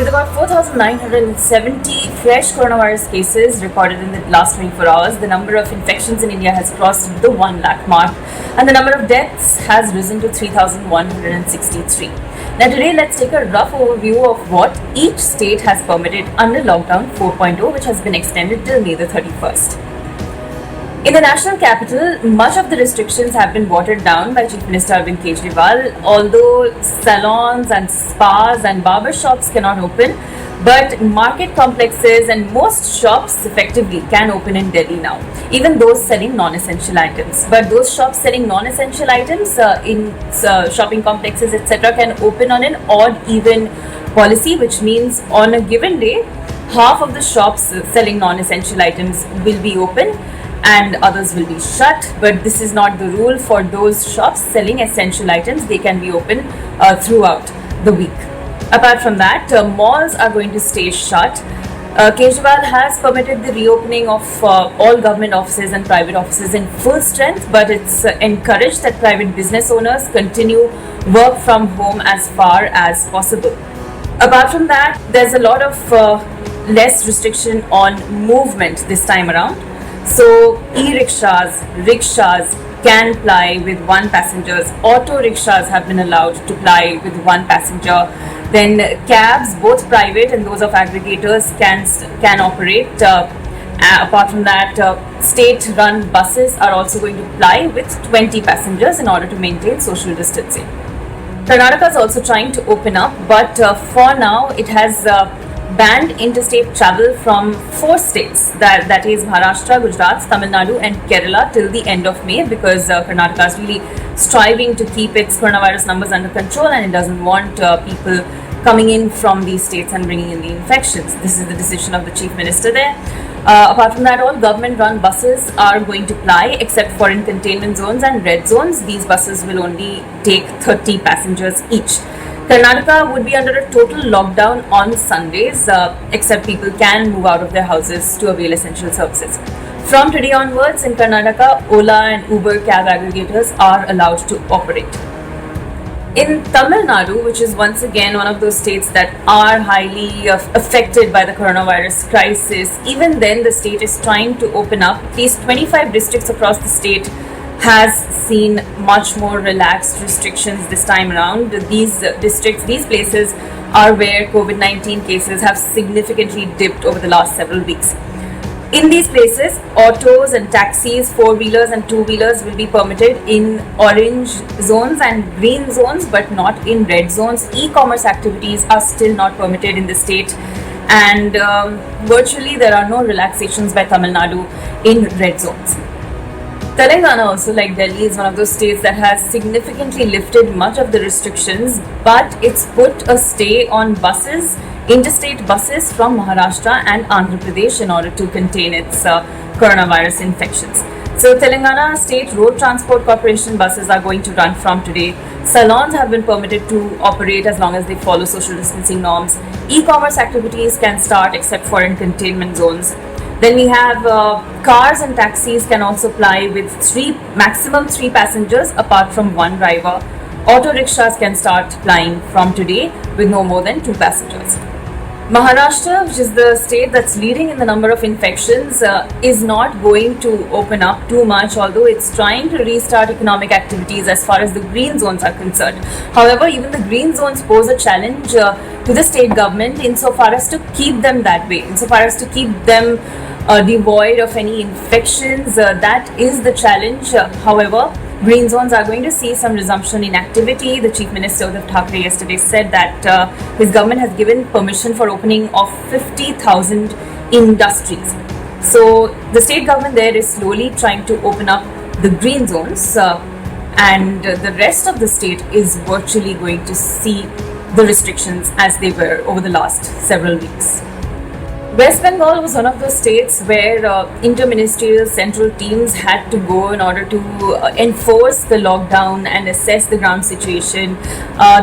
With about 4,970 fresh coronavirus cases recorded in the last 24 hours, the number of infections in India has crossed the 1 lakh mark and the number of deaths has risen to 3,163. Now today let's take a rough overview of what each state has permitted under Lockdown 4.0, which has been extended till May the 31st. In the national capital, much of the restrictions have been watered down by Chief Minister Arvind Kejriwal, although salons and spas and barber shops cannot open, but market complexes and most shops effectively can open in Delhi now, even those selling non-essential items. But those shops selling non-essential items in shopping complexes, etc., can open on an odd-even policy, which means on a given day, half of the shops selling non-essential items will be open and others will be shut, but this is not the rule for those shops selling essential items. They can be open throughout the week. Apart from that, malls are going to stay shut. Kejriwal has permitted the reopening of all government offices and private offices in full strength, but it's encouraged that private business owners continue work from home as far as possible. Apart from that, there's a lot of less restriction on movement this time around. So e-rickshaws, rickshaws can ply with one passenger. Auto rickshaws have been allowed to ply with one passenger. Then cabs, both private and those of aggregators, can operate. Apart from that, state-run buses are also going to ply with 20 passengers in order to maintain social distancing. Karnataka is also trying to open up, but for now it has banned interstate travel from 4 states, that is Maharashtra, Gujarat, Tamil Nadu and Kerala till the end of May, because Karnataka is really striving to keep its coronavirus numbers under control and it doesn't want people coming in from these states and bringing in the infections. This is the decision of the Chief Minister there. Apart from that, all government-run buses are going to ply except for in containment zones and red zones. These buses will only take 30 passengers each. Karnataka would be under a total lockdown on Sundays, except people can move out of their houses to avail essential services. From today onwards in Karnataka, Ola and Uber cab aggregators are allowed to operate. In Tamil Nadu, which is once again one of those states that are highly affected by the coronavirus crisis, even then the state is trying to open up. At least 25 districts across the state has seen much more relaxed restrictions this time around. These districts, these places are where COVID-19 cases have significantly dipped over the last several weeks. In these places, autos and taxis, 4-wheelers and 2-wheelers will be permitted in orange zones and green zones, but not in red zones. E-commerce activities are still not permitted in the state, and virtually there are no relaxations by Tamil Nadu in red zones. Telangana also, like Delhi, is one of those states that has significantly lifted much of the restrictions, but it's put a stay on buses, interstate buses from Maharashtra and Andhra Pradesh in order to contain its coronavirus infections. So Telangana State Road Transport Corporation buses are going to run from today. Salons have been permitted to operate as long as they follow social distancing norms. E-commerce activities can start except for in containment zones. Then we have cars and taxis can also ply with maximum 3 passengers apart from 1 driver. Auto rickshaws can start plying from today with no more than 2 passengers. Maharashtra, which is the state that's leading in the number of infections, is not going to open up too much, although it's trying to restart economic activities as far as the green zones are concerned. However, even the green zones pose a challenge to the state government insofar as to keep them that way, insofar as to keep them devoid of any infections. That is the challenge. However, green zones are going to see some resumption in activity. The Chief Minister Uddhav Thackeray yesterday said that his government has given permission for opening of 50,000 industries. So the state government there is slowly trying to open up the green zones, and the rest of the state is virtually going to see the restrictions as they were over the last several weeks. West Bengal was one of those states where interministerial central teams had to go in order to enforce the lockdown and assess the ground situation.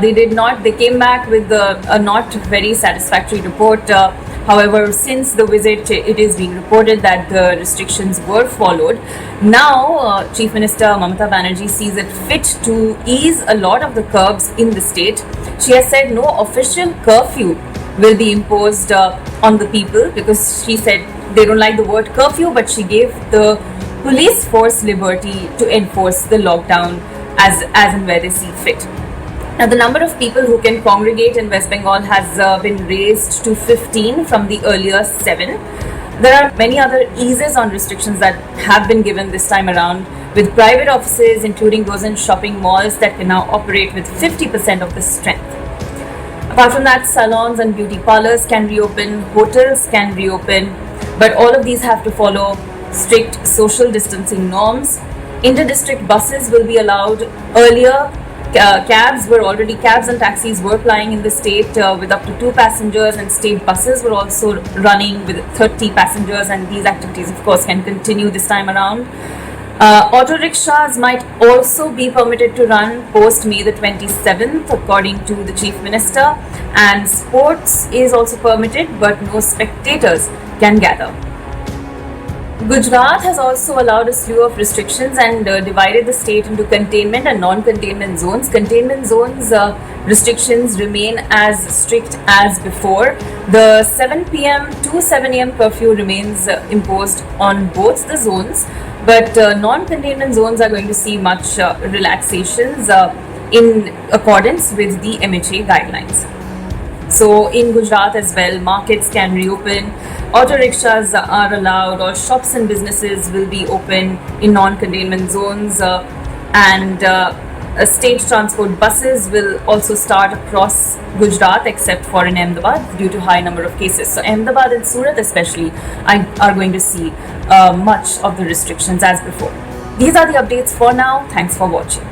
They did not. They came back with a not very satisfactory report. However, since the visit, it is being reported that the restrictions were followed. Now, Chief Minister Mamata Banerjee sees it fit to ease a lot of the curbs in the state. She has said no official curfew will be imposed on the people, because she said they don't like the word curfew, but she gave the police force liberty to enforce the lockdown as and where they see fit. Now, the number of people who can congregate in West Bengal has been raised to 15 from the earlier 7. There are many other eases on restrictions that have been given this time around, with private offices, including those in shopping malls, that can now operate with 50% of the strength. Apart from that, salons and beauty parlors can reopen, hotels can reopen, but all of these have to follow strict social distancing norms. Inter-district buses will be allowed. Earlier, cabs and taxis were plying in the state with up to 2 passengers, and state buses were also running with 30 passengers, and these activities, of course, can continue this time around. Auto rickshaws might also be permitted to run post May the 27th, according to the Chief Minister, and sports is also permitted, but no spectators can gather. Gujarat has also allowed a slew of restrictions and divided the state into containment and non-containment zones. Containment zones restrictions remain as strict as before. The 7 p.m. to 7 a.m. curfew remains imposed on both the zones, but non-containment zones are going to see much relaxations in accordance with the MHA guidelines. So in Gujarat as well, markets can reopen, auto rickshaws are allowed, all shops and businesses will be open in non-containment zones, and state transport buses will also start across Gujarat except for in Ahmedabad due to high number of cases. So Ahmedabad and Surat especially are going to see much of the restrictions as before. These are the updates for now. Thanks for watching.